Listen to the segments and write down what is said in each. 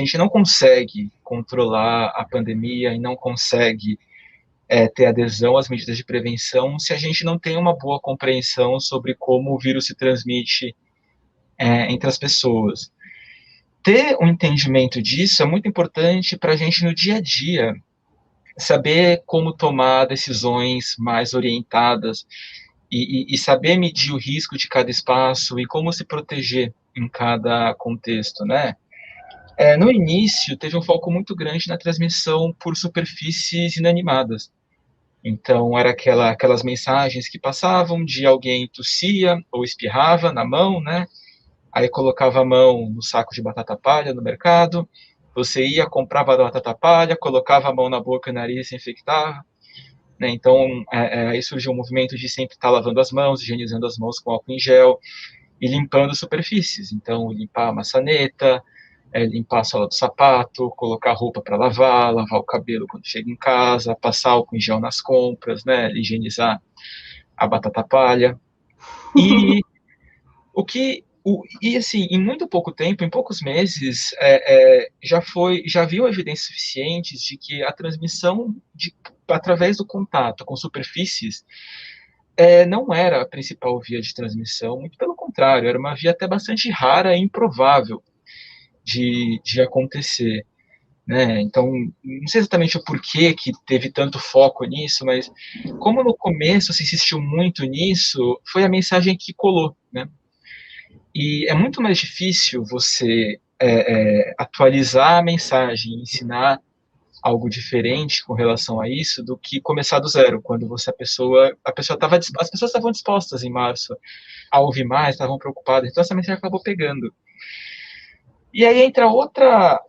gente não consegue controlar a pandemia e não consegue ter adesão às medidas de prevenção se a gente não tem uma boa compreensão sobre como o vírus se transmite entre as pessoas. Ter um entendimento disso é muito importante para a gente no dia a dia saber como tomar decisões mais orientadas e saber medir o risco de cada espaço e como se proteger em cada contexto, né? No início, teve um foco muito grande na transmissão por superfícies inanimadas. Então, era aquelas mensagens que passavam de alguém tossia ou espirrava na mão, né? Aí colocava a mão no saco de batata palha no mercado, você ia, comprava a batata palha, colocava a mão na boca e nariz e se infectava. Né? Então, aí surgiu um movimento de sempre estar lavando as mãos, higienizando as mãos com álcool em gel e limpando superfícies. Então, limpar a maçaneta, limpar a sola do sapato, colocar roupa para lavar o cabelo quando chega em casa, passar álcool em gel nas compras, né? Higienizar a batata palha. E assim, em muito pouco tempo, em poucos meses, já viu evidências suficientes de que a transmissão através do contato com superfícies não era a principal via de transmissão, muito pelo contrário, era uma via até bastante rara e improvável de acontecer. Né? Então, não sei exatamente o porquê que teve tanto foco nisso, mas como no começo se insistiu muito nisso, foi a mensagem que colou, né? E é muito mais difícil você atualizar a mensagem, ensinar algo diferente com relação a isso do que começar do zero, quando as pessoas estavam dispostas em março a ouvir mais, estavam preocupadas, então essa mensagem acabou pegando. E aí entra outra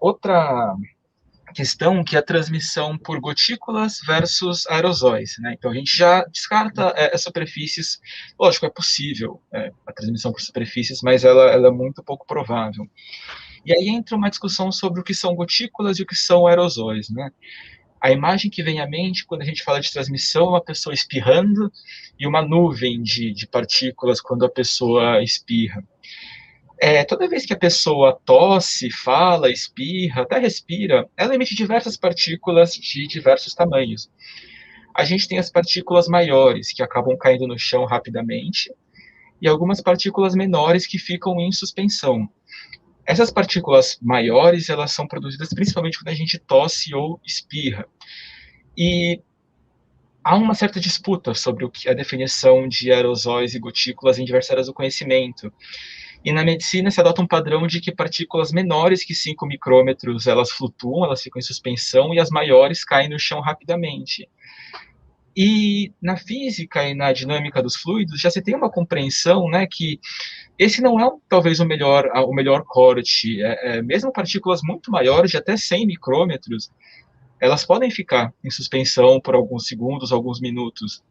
questão, que é a transmissão por gotículas versus aerosóis, né? Então a gente já descarta as superfícies, lógico, é possível a transmissão por superfícies, mas ela é muito pouco provável. E aí entra uma discussão sobre o que são gotículas e o que são aerosóis, né? A imagem que vem à mente quando a gente fala de transmissão é uma pessoa espirrando e uma nuvem de partículas quando a pessoa espirra. Toda vez que a pessoa tosse, fala, espirra, até respira, ela emite diversas partículas de diversos tamanhos. A gente tem as partículas maiores, que acabam caindo no chão rapidamente, e algumas partículas menores que ficam em suspensão. Essas partículas maiores, elas são produzidas principalmente quando a gente tosse ou espirra. E há uma certa disputa sobre o que a definição de aerosóis e gotículas em diversas áreas do conhecimento. E na medicina se adota um padrão de que partículas menores que 5 micrômetros, elas flutuam, elas ficam em suspensão, e as maiores caem no chão rapidamente. E na física e na dinâmica dos fluidos já se tem uma compreensão, né, que esse não é talvez o melhor corte. Mesmo partículas muito maiores, de até 100 micrômetros, elas podem ficar em suspensão por alguns segundos, alguns minutos.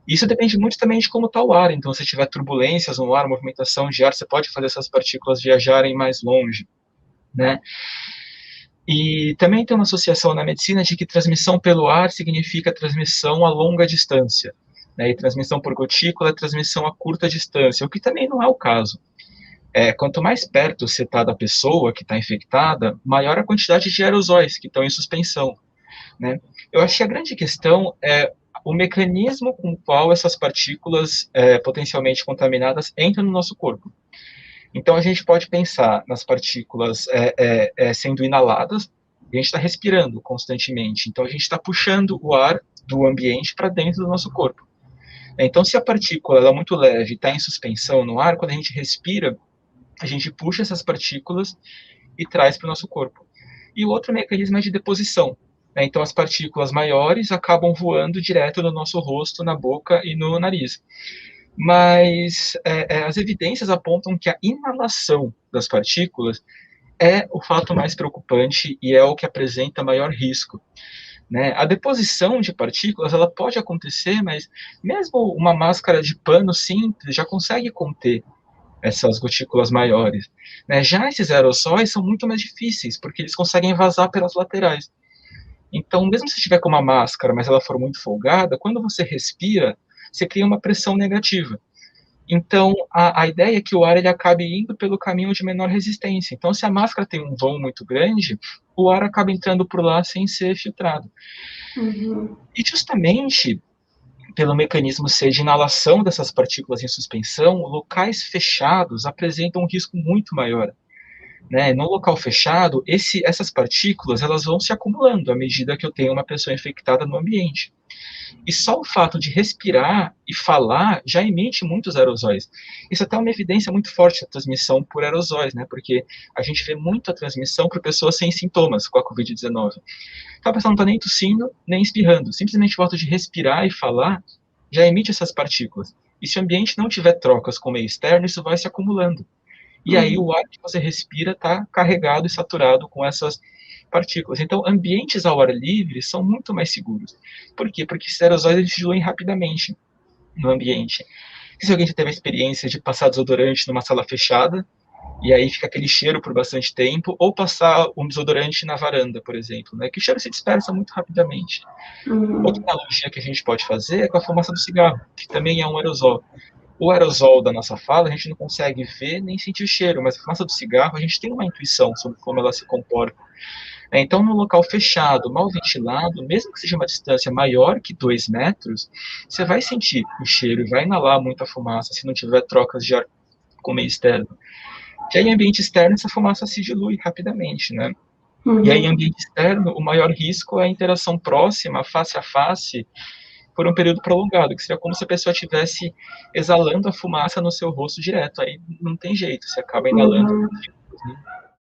Isso depende muito também de como está o ar. Então, se tiver turbulências no ar, movimentação de ar, você pode fazer essas partículas viajarem mais longe, né? E também tem uma associação na medicina de que transmissão pelo ar significa transmissão a longa distância, né? E transmissão por gotícula é transmissão a curta distância, o que também não é o caso. Quanto mais perto você está da pessoa que está infectada, maior a quantidade de aerosóis que estão em suspensão, né? Eu acho que a grande questão é o mecanismo com o qual essas partículas potencialmente contaminadas entram no nosso corpo. Então, a gente pode pensar nas partículas sendo inaladas, e a gente está respirando constantemente. Então, a gente está puxando o ar do ambiente para dentro do nosso corpo. Então, se a partícula ela é muito leve e está em suspensão no ar, quando a gente respira, a gente puxa essas partículas e traz para o nosso corpo. E o outro mecanismo é de deposição. Então, as partículas maiores acabam voando direto no nosso rosto, na boca e no nariz. Mas as evidências apontam que a inalação das partículas é o fato mais preocupante e é o que apresenta maior risco. Né? A deposição de partículas ela pode acontecer, mas mesmo uma máscara de pano simples já consegue conter essas gotículas maiores. Né? Já esses aerossóis são muito mais difíceis, porque eles conseguem vazar pelas laterais. Então, mesmo se estiver com uma máscara, mas ela for muito folgada, quando você respira, você cria uma pressão negativa. Então, a ideia é que o ar ele acabe indo pelo caminho de menor resistência. Então, se a máscara tem um vão muito grande, o ar acaba entrando por lá sem ser filtrado. Uhum. E justamente pelo mecanismo ser de inalação dessas partículas em suspensão, locais fechados apresentam um risco muito maior. Né? No local fechado, essas partículas elas vão se acumulando à medida que eu tenho uma pessoa infectada no ambiente. E só o fato de respirar e falar já emite muitos aerosóis. Isso até é uma evidência muito forte da transmissão por aerosóis, né? Porque a gente vê muito a transmissão por pessoas sem sintomas com a Covid-19. Então a pessoa não está nem tossindo, nem espirrando. Simplesmente o fato de respirar e falar já emite essas partículas. E se o ambiente não tiver trocas com o meio externo, isso vai se acumulando. E aí Uhum. o ar que você respira está carregado e saturado com essas partículas. Então, ambientes ao ar livre são muito mais seguros. Por quê? Porque esses aerosóis eles diluem rapidamente no ambiente. Se alguém já teve a experiência de passar desodorante numa sala fechada, e aí fica aquele cheiro por bastante tempo, ou passar um desodorante na varanda, por exemplo, né, que o cheiro se dispersa muito rapidamente. Outra Uhum. analogia que a gente pode fazer é com a fumaça do cigarro, que também é um aerosol. O aerosol da nossa fala a gente não consegue ver nem sentir o cheiro, mas a fumaça do cigarro a gente tem uma intuição sobre como ela se comporta. Então, num local fechado, mal ventilado, mesmo que seja uma distância maior que 2 metros, você vai sentir o cheiro, vai inalar muita fumaça se não tiver trocas de ar com o meio externo. Já em ambiente externo, essa fumaça se dilui rapidamente, né? E aí, em Uhum. ambiente externo, o maior risco é a interação próxima, face a face, por um período prolongado, que seria como se a pessoa estivesse exalando a fumaça no seu rosto direto. Aí não tem jeito, você acaba inalando Uhum. partículas, né?